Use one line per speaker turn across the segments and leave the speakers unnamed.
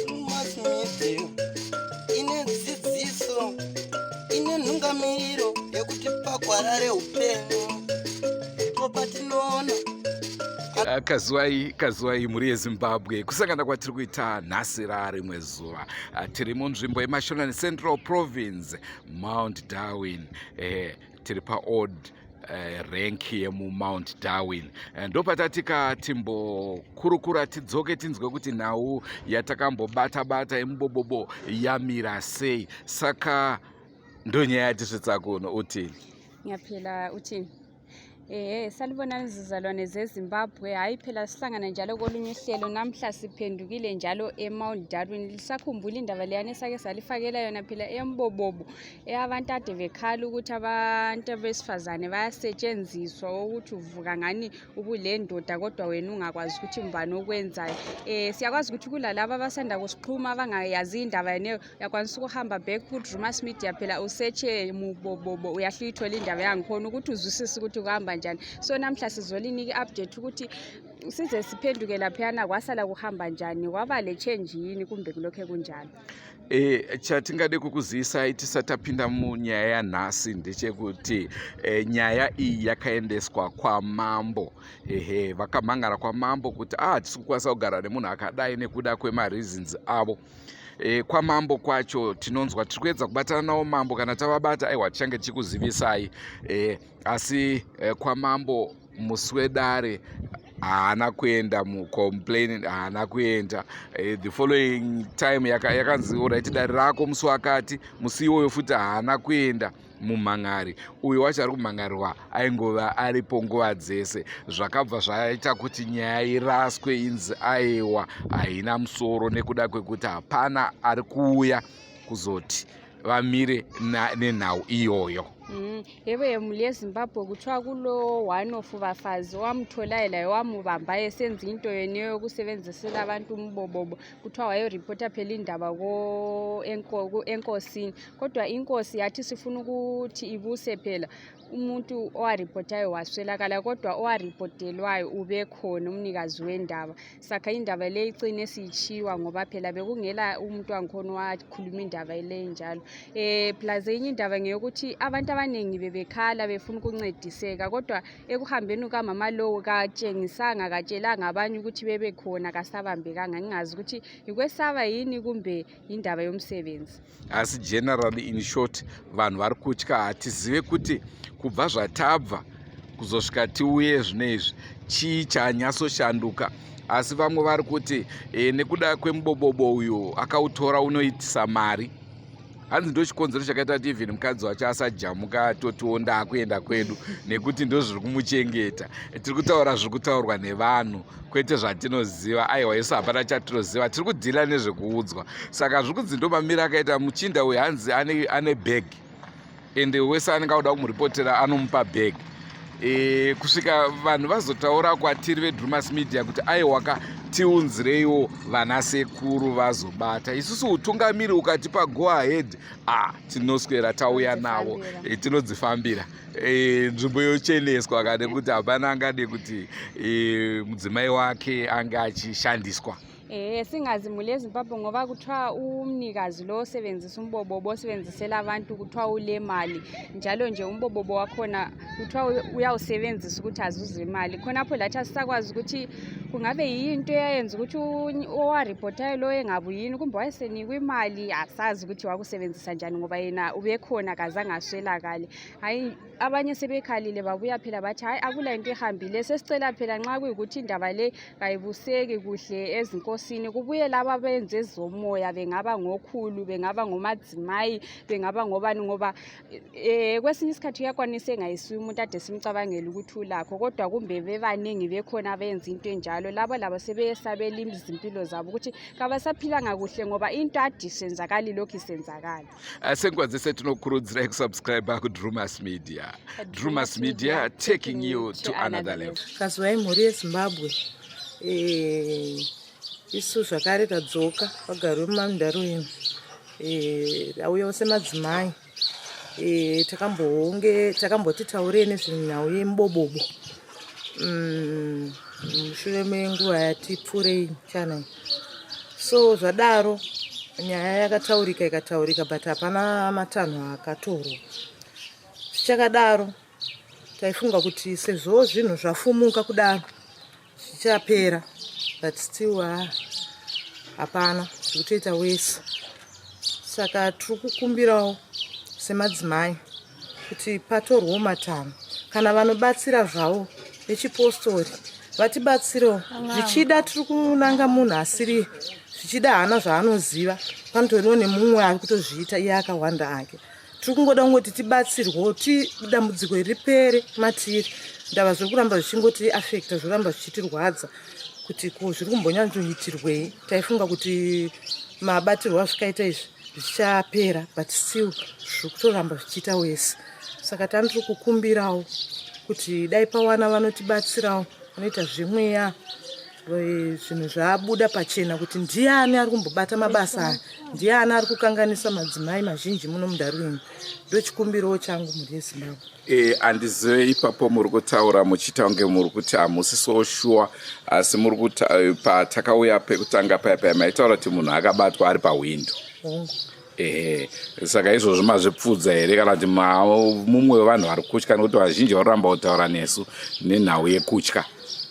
Drewmas media ine dzidziso ine nhungamiro yekuti pagwarare upenyu ndipo patinoona
kazuwai muri yezimbabwe kusangana kwatiri kuita nhasi rarimwe zuva tiri munzvimbo yemashonani central province Mount Darwin tiri paold rank yemumount Darwin ndopatatika timbokurukura tidzoke tinzwe kuti nhau yatakambobata yemubobobo yamira sei. Saka ndonyaya yatisvitsa kuno utini
ngiyaphela uthini salibona izizalwane zeZimbabwe hayi phela sihlangana njalo kolunye uhlelo namhla siphendukile njalo eMount Darwin lisakhumbula indaba leyana esake salifakela yona phela eMbobobo abantu ade bekhala ukuthi abantu besifazane bayasetshenziswa ukuthi uvuka ngani ubule ndoda kodwa wena ungakwazi ukuthi mbani okwenzayo. Siyakwazi ukuthi kulalabo abasanda kusixhuma abangayazi indaba yeneyo yakwanisa ukuhamba back ku Drewmas media phela usearche Mubobobo uyahlithola indaba yangikhona ukuthi uzwisise ukuthi kuhamba njani. So namhla sizolinika i-update ukuthi size siphenduke laphayana kwasala kuhamba njani, kwaba le change yini kumbe kulokhe kunjalo.
Chatingade kukuzisa itisatapinda munyaya yanhasi ndechekuti nyaya iyi yakaendeswa kwamambo. Vakamhangara kwamambo kuti tisikukwanisa kugara nemunhu akadai nekuda kwemareasons avo. Kwamambo kwacho tinonzwa tiri kuedza kubatana nawo mambo kana tavabata aiwa tichange tichikuzivisai. Asi kwamambo musi wedare haana kuenda mucomplain, haana kuenda. The following time yakanzi alright dare rako musi wakati, musi iwoyo futi haana kuenda mumhangari. Uyo wacho ari kumhangarirwa aingova aripo nguva dzese, zvakabva zvaita kuti nyaya iraswe inzi aiwa haina musoro nekuda kwekuti hapana ari kuuya kuzoti vamire nenhau iyoyo.
Yebo muli yeZimbabwe kuthiwa kulo one of vafazi wamtholayo wamubamba esenza into yeneyo yokusebenzisela abantu umbobobo, kuthiwa wayoripota phela indaba enkosini, kodwa inkosi yathi sifuna ukuthi ibuse phela umuntu owaripotayo waswelakala kodwa owaripotelwayo ubekhona umnikazi wendaba. Saka indaba le icine siyichiwa ngoba phela bekungela umuntu wangikhona wakhuluma indaba le njalo. Plus enye indaba ngeyokuthi abantu abaningi bebekhala befuna ukuncediseka kodwa ekuhambeni kamama lo katshengisanga katshelanga abanye ukuthi bebekhona kasabambekanga. Ngingazi ukuthi ikwesaba yini kumbe indaba yomsebenzi.
As generally in short vanhu vari kutya hatizive kuti kubva zvatabva kuzosvika tiuye zvinezvi chii chanyasoshanduka. Asi vamwe vari kuti nekuda kwemubobobo uyu akautora unoitisa mari. Hanzi ndo chikonzero chakaita kuti even mukadzi wacho asajamuka totiwo ndakuenda kwedu nekuti ndo zviri kumuchengeta. Tiri kutaura zviri kutaurwa nevanhu kwete zvatinoziva. Aiwa isu hapana chatinoziva, tiri kudhila nezvekuudzwa. Saka zviri kunzi ndo mamira akaita muchinda uyu hanzi ane bag ende wese anenge auda kumuripotera anomupa bag. Kusvika vanhu vazotaura kwatiri veDrewmas media kuti aiwaka tiunzireiwo vana sekuru vazobata. Isusu utungamiri ukatipa go ahead, tinoswera tauya navo, tinodzifambira. Nzvimbo yocheneswa kana kuti hapana angade kuti mudzimai wake ange achishandiswa.
Singazi muli yeZimbabwe ngoba kuthiwa umnikazi lo osebenzisa umbobobo osebenzisela abantu kuthiwa ule mali, njalo nje umbobobo wakhona kuthiwa uyawusebenzisa ukuthi azuze imali. Khonapho lathi asisakwazi ukuthi kungabe yinto eyayenza ukuthi owaripotayo lo engabuyini kumbe wayesenikwe imali, asazi ukuthi wakusebenzisa njani ngoba yena ubekhona kazange aswelakale. Hayi abanye sebekhalile babuya phela bathi hayi akula into ehambile, sesicela phela nxa kuyikuthi indaba le kayibuseki kuhle ezinkosini kubuye laba benze ezomoya, bengaba ngokhulu, bengaba ngomadzimai, bengaba ngobani, ngoba kwesinye isikhathi uyakwanisa engayisiyo umuntu ade simcabangela ukuthi ulakho kodwa kumbe bebaningi bekhona benza into enjalo. Labo sebeyesabela izimpilo zabo ukuthi kabasaphilanga kuhle ngoba into ade senzakala lokhu isenzakala.
Senkwazise tinokurudzira kusubscribe kuDrewmas media. Drewmas media taking you to another level.
Kazuwai mhuri yeZimbabwe isu zvakare tadzoka vagari veMount Darwin auyawo semadzimai takamboti taurei nezvenhau yemubobobo. mushure menguva yati pfurei chana. So zvadaro nyaya yakataurika but hapana matanho akatorwa. Zvichakadaro taifunga kuti sezvo zvinhu zvafumuka kudaro zvichapera, but still hapana zvikutoita wese. Saka tiri kukumbirawo semadzimai kuti patorwewo matanho, kana vanobatsira zvavo vechipostori vatibatsirewo. Zvichida tiri kunanga munhu asiri, zvichida hana zvaanoziva, panotoriwo nemumwe ari kutozviita iye akawanda ake. Tiri kungoda kungoti tibatsirwewo, dambudziko ripere matiri. Ndava zviri kuramba zvichingoti afekta, zvoramba zvichitirwadza kuti zviri kumbonyanzoitirwei. Taifunga kuti mabatirwo azvikaita izvi zvichapera, but still zviri kutoramba zvichiita wese. Saka tandiri kukumbirawo kuti dai pawana vanotibatsirawo, vanoita zvimweya zvinhu zvabuda pachena, kuti ndiani ari kumbobata mabasa aya, ndiani ari kukanganisa madzimai mazhinji muno muDarwin. Ndochikumbirawo changu mhuri yeZimbabwe.
Handizive ipapo muri kutaura muchiita kunge muri kuti hamusisiwo shuwa, asi muri kuti patakauya pekutanga paya maitaura kuti munhu akabatwa ari pahwindo. Saka izvozvo mazvipfudza here kana kuti mumwe wevanhu vari kutya, nekuti vazhinji varoramba kutaura nesu nenhau yekutya?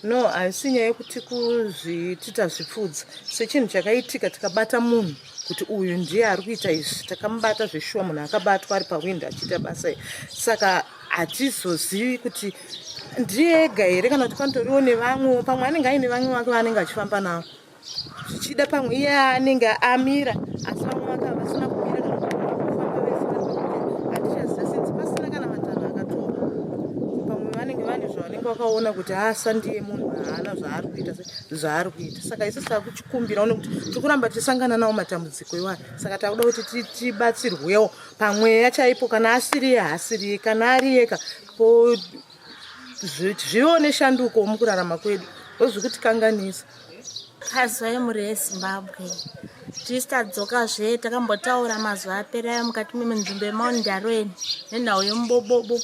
No, haisi nyaya yekuti kuzviita zvipfudza. Sechinhu chakaitika tikabata munhu kuti uyu ndiye ari kuita izvi, takamubata zveshuwa munhu akabatwa ari pahwindo achiita basa iri. Saka hatizozivi kuti ndiye ega here kana kuti panotoriwo nevamwe, pamwe anenge aine vamwe vake vaanenge achifamba navo. Zvichida pamwe iye anenge amira, asi vamwe vake havasina kumira kana kufamba vese. Hatichaziva sinzi pasina kana matanho akatorwa. Pamwe vanenge vane zvavanenge vakaona kuti asa ndiye munhu haana zvaari kuita zvaari kuita. Saka isi takuchikumbirawo nekuti tiri kuramba tichisangana nawo matambudziko iwayo. Saka takuda kuti tibatsirwewo pamweya chaipo, kana asiri haasiri, kana ari ega, zvivewo neshanduko mukurarama kwedu. Ndozvikuti
Kazwai muri yeZimbabwe. Tisi tadzokazve takambotaura mazuva apera mukati menzvimbo yeMaundarweni nenhau yemubobobo.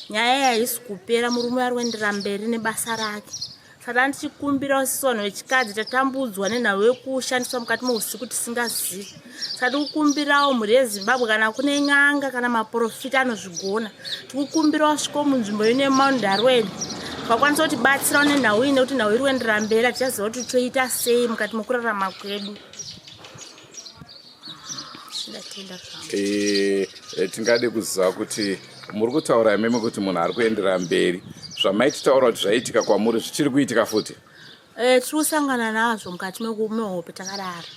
Nyaya haisi kupera, murume ari kuendera mberi nebasa rake. Saka ndichikumbirawo sisi vanhu vechikadzi tatambudzwa nenhau yekushandiswa mukati meusiku tisingazivi. Saka tikukumbirawo mhuri yeZimbabwe, kana kune n'anga kana maprofita anozvigona, tikukumbirawo svikawo munzvimbo ino yeMaundarweni vakwanisa kuti batsirawo nenhau iyi, nekuti nhau iri kuendera mberi hatichaziva kuti toita sei mukati mokurarama kwedu.
Tingade kuziva kuti muri kutaura imimi kuti munhu ari kuendera mberi, zvamaititaura kuti zvaitika kwamuri zvichiri kuitika futi?
Tiri kusangana nazvo mukati mehope takadaro.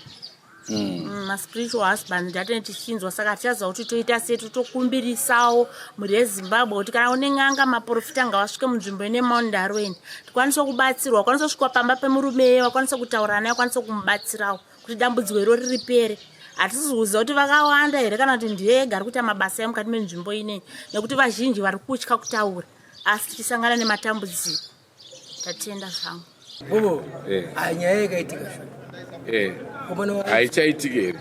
Maspiritual husband atene tichinzwa, saka tichaziva kuti toita sei. Totokumbirisawo mhuri yeZimbabwe kuti kana une n'anga maprofita ngavasvike munzvimbo ine Maundarweni, tikwanisa kubatsirwa, wakwanisa kusvika pamba pemurume, wakwanisa kutaura naye, wakwanisa kumubatsirawo kuti dambudziko iro ripere. Hatisi kuziva kuti vakawanda here kana kuti ndiye ega ari kuita mabasa emukati menzvimbo ineyi, nekuti vazhinji vari kutya kutaura, asi tichisangana nematambudziko. Tatenda zvangu.
Bobo, nyaya yakaitika
haichaitiki here?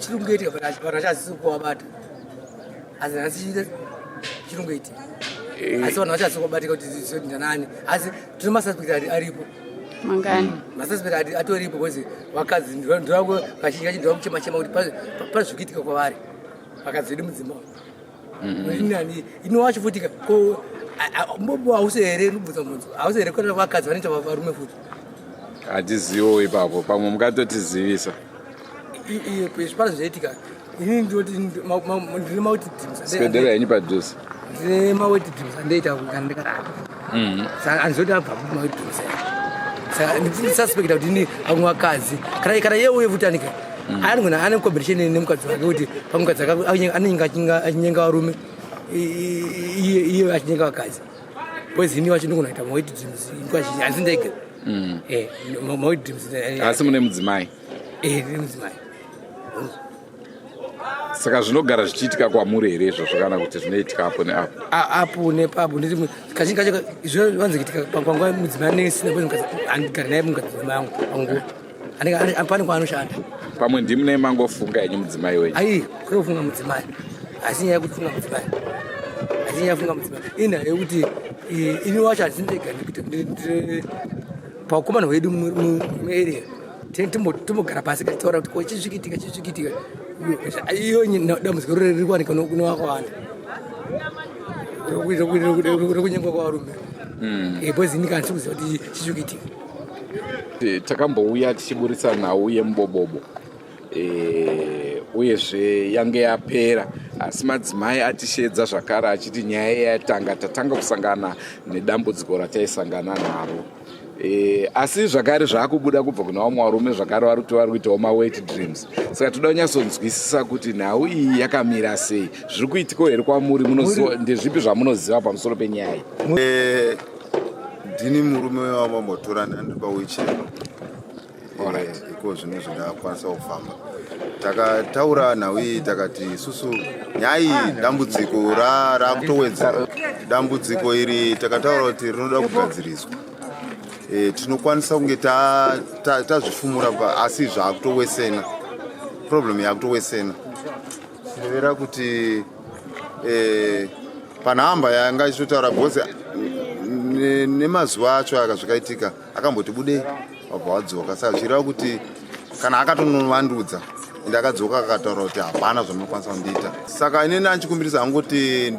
Chirunguitika vanhu vachazisi kuvabata, asi nhasi chirunguitika, asi vanhu vachazisi kuvabatika kuti ndanani, asi tine masaspekti aripo.
Mangani
Masaspekti atoripo, bcause vakadzi ndivavo kazhinji kacho ndiva kuchema kuti pane zvikuitika kwavari vakadzi vedu muZimbabwe. Inowachifutika ko Mubobobo hausi here, nobvunza mubvunzo, hausi here kana vakadzi vanoita varume futi?
Hatiziviwo ipapo, pamwe mukatotizivisa.
Pane zvaitika, ini ndoti ndine mauti dreams.
Spedera yenyu padhuze?
Ndine mauti dreams andaita kana ndakadaro. Saka handizoti abva mauti dreams. Saka ndisasuspekta kuti ini vamwe vakadzi kana iye uye futi anika anogona ane competition nemukadzi wake, kuti pamukadzi anenge achinyenga varume, iye achinyenga vakadzi. Bozi ini wacho ndogona kuita mauti dreams nguva zhinji, handisi ndega. Mauti dreams.
Asi mune mudzimai?
Ndine mudzimai.
Saka zvinogara zvichiitika kwamuri here izvozvo, kana kuti zvinoitika apo neapo?
Apo nepapo, nditi kazhinji kacho zvinovanza kuitika panguva mudzimai anenge sina, bcause andigara naye mukadzi wangu panguva pane kwaanoshanda.
Pamwe ndimune mangofunga yenyu mudzimai wenyu?
Ai, kunofunga mudzimai, asi nyaya yekuti funga mudzimai, asi nyaya yafunga mudzimai ina yekuti ini wacho handisindega nekuti paukomana hwedu muarea timbogara pasi kataura kuti chizvikitika iyo dambudziko riri kuwanika kuno wakawanda rekunyengwa kwavarume bcause ini kana tikuziva kuti chizvikitika.
Takambouya tichiburisa nhau yemubobobo uyezve yange yapera, asi madzimai atishedza zvakare achiti nyaya tatanga kusangana nedambudziko rataisangana naro. Asi zvakare zvaakubuda kubva kuna vamwe varume zvakare vari kuitawo mawet dreams. Saka toda kunyatsonzwisisa kuti nhau iyi yakamira sei, zviri kuitikawo here kwamuri, ndezvipi zvamunoziva pamusoro penyaya iyi?
Ndini murume wamambotora nhandi pawichero iko zvino zvindakwanisa kufamba. Takataura nhau iyi takati isusu nyaya iyi dambudziko rakutowedzera. Dambudziko iri takataura kuti rinoda kugadziriswa. Tinokwanisa kunge tazvifumura asi zvakutowesena. Problem yakutowesena. Tinovera kuti panhamba yanga ichitotaura bhozi nemazuva acho akazvikaitika akamboti budei wabva wadzoka. Saka zvireva kuti kana akatonovandudzwa ende akadzoka akataura kuti hapana zvamunokwanisa kundiita. Saka inini anchikumbirisa hangu kuti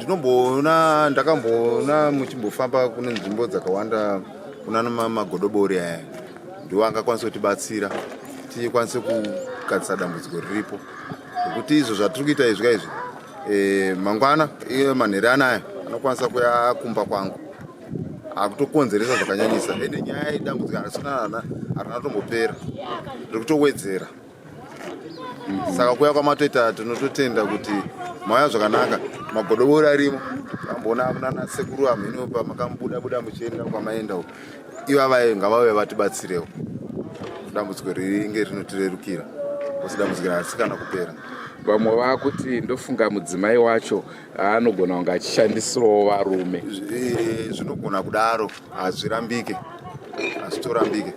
ndakamboona muchimbofamba kune nzvimbo dzakawanda kuna magodobori aya ndiwo angakwanisa kutibatsira tikwanise kugadzisa dambudziko riripo, nekuti izvo zvatiri kuita izvi kaizvi mangwana iyo manhere anaya anokwanisa kuyakumba kwangu akutokonzeresa zvakanyanyisa. Ende nyaya yedambudziko harina tombopera, rikutowedzera. Saka kuya kwamatoita tinototenda kuti mauya zvakanaka, magodobori arimo. Tambona munana sekuru amhino pamakambuda muchienda kwamaenda uko, ivava ngavave vatibatsirewo dambudziko ringe rinotirerukira, usi dambudziko harisikana kupera.
Vamwe vakuti ndofunga mudzimai wacho anogona kunge achishandisirawo varume.
Zvinogona kudaro, hazvirambike, hazvitorambike,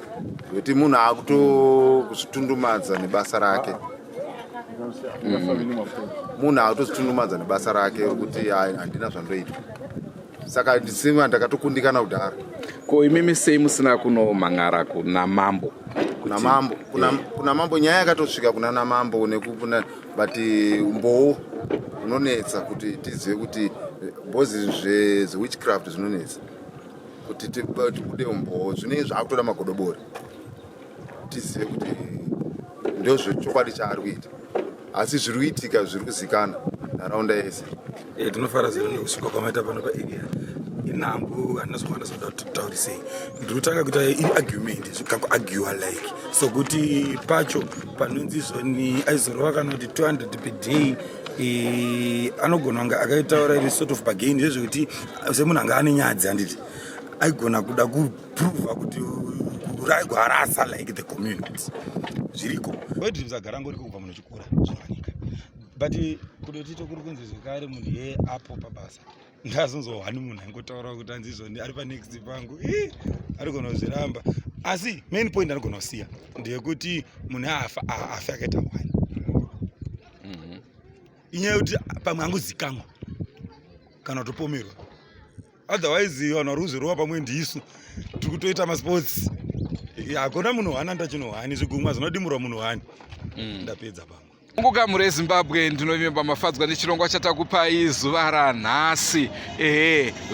nokuti munhu akutozvitundumadza nebasa rake. Munhu akutozvitundumadza nebasa rake rokuti handina zvandoita. Saka ndisima ndakatokundikana kudhara.
Ko imimi sei musina kunomhan'ara kuna mambo?
Kuna mambo nyaya yakatosvika kuna namambo nekupuna bati umbowo unonetsa kuti tizive kuti bhozi zve-witchcraft zvinonetsa kuti tibude umbowo zvine zvakutoda magodobori tizive kuti ndio zvechokwadi chaari kuita, asi zviri kuitika zviri kuzikana nharaunda yese.
Tinofara zero nekusvika kwamaita pano paarea inhambu handinazokwanisa kuda kuti titaurisei. Ndiri kutanga kuita argument zvikangoagiwa like sokuti pacho panonzi zvoni aizorova kana kuti 200 per day anogona kunge akaitaura iri sort of bargain zvezvekuti semunhu anga ane nyadzi handiti aigona kuda kuprova kuti raigwarasa like the community zviriko weidrimsagara ngoriko kubva munhu chikura zvawanika, but kudotito kuri kunzi zvekare munhu ye apo pabasa ndazonzohwani munhu aingotaura kuti anzi izvoni ari panext pangu ari gona kuzviramba, asi main point anogona kusiya ndeyekuti munhu afa akaita hwani inyaya yekuti pamwe angozikamwa kana kutopomerwa, otherwise vanhu vari kuzorova pamwe ndisu tiri kutoita masports. Hakuna munhu hwani andachinohwani zvigumwa zvinodimurwa munhu hwani. Ndapedza pamwe.
Mungukamuri yeZimbabwe ndinovimba mafadzwa nechirongwa chatakupai zuva ranhasi.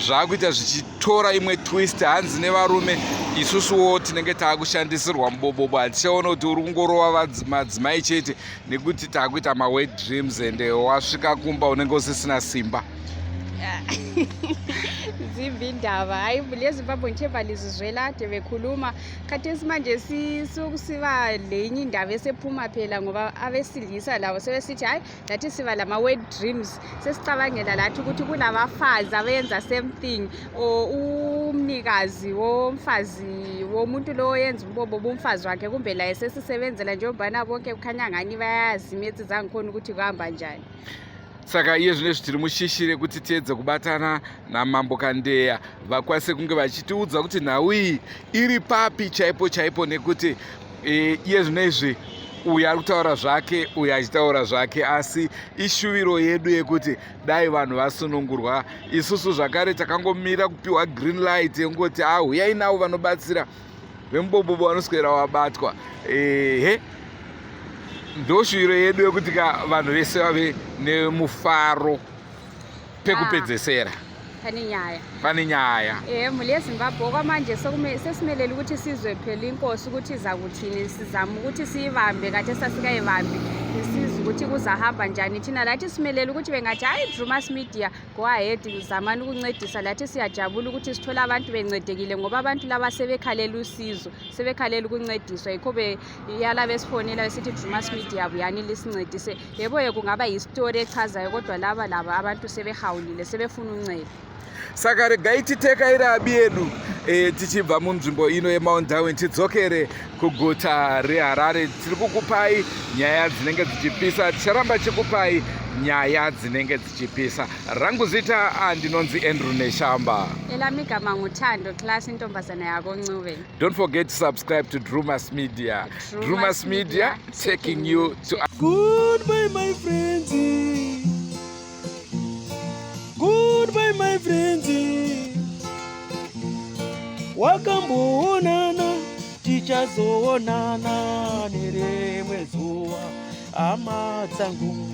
Zvakuita zvichitora imwe twist hanzi nevarume, isusuwo tinenge taakushandisirwa mubobobo. Hatichaona kuti uri kungorova madzimai chete nekuti taakuita mawet dreams ende wasvika kumba unenge usisina simba.
Zimbindaba hayi leZimbabwe ngithemba lizizwela de bekhuluma khathesi manje sisukusiba lenye indaba esephuma phela ngoba abesilisa labo sebesithi hayi lathi siba lama wet dreams, sesicabangela lathi ukuthi kulabafazi abenza same thing umnikazi womfazi womuntu lo yenza umbobo umfazi wakhe kumbe la esesisebenzela njengobana bonke kukhanya ngani bayazi imetsi zangikhona ukuthi kuhamba njani.
Saka iye zvine zvitiri mushishire kuti tiedze kubatana namambo Kandeya vakwanise kunge vachitiudza kuti nhau iyi iri papi chaipo chaipo, nekuti iye zvino izvi uyu ari kutaura zvake, uyu achitaura zvake, asi ishuviro yedu yekuti dai vanhu vasunungurwa. Isusu zvakare takangomira kupiwa green light yekungoti huyai navo vanobatsira vemubobobo vanoswera wabatwa. Ndoshuviro yedu yekuti vanhu vese vave nemufaro pekupedzesera. Pane nyaya
mhuri yezimbabwe kwamanje sesimelele ukuthi sizwe phela inkosi ukuthi iza kuthini, sizama ukuthi siyibambe kade sasikayibambi, sizwe ukuthi kuzahamba njani. Thina lathi simelele ukuthi bengathi hayi Drewmas media go ahead zamani ukuncedisa, lathi siyajabula ukuthi sithola abantu bencedekile ngoba abantu laba sebekhalela usizo, sebekhalela ukuncediswa. Yikho yala besifonela besithi Drewmas media buyani lisincedise. Yebo kungaba yistory echazayo kodwa laba abantu sebehawulile, sebefuna uncedo.
Saka regai titekaire abi yedu tichibva munzvimbo ino yeMount Darwin tidzokere kuguta reHarare. Tiri kukupai nyaya dzinenge dzichipisa, ticharamba chikupai nyaya dzinenge dzichipisa. Rangu zita ndinonzi Andrew Neshamba.
Elami gama nguThando class intombazana yako Ncube.
Don't forget to subscribe to Drewmas Media. Drewmas Media taking you to
goodbye my friends. Goodbye my friends. Wakamboonana tichazoonana nerimwe zuva hama dzangu.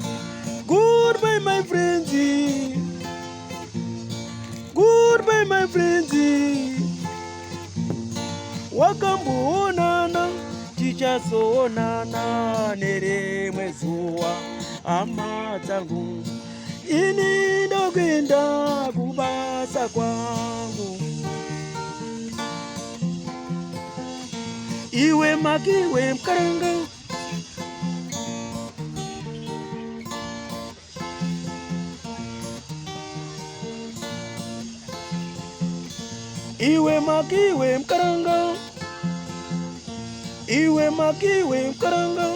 Goodbye my friends. Goodbye my friends. Wakamboonana tichazoonana nerimwe zuva hama dzangu. Ini ndokwenda kubasa kwangu. Iwe makiwe mkaranga. Iwe makiwe mkaranga. Iwe makiwe mkaranga.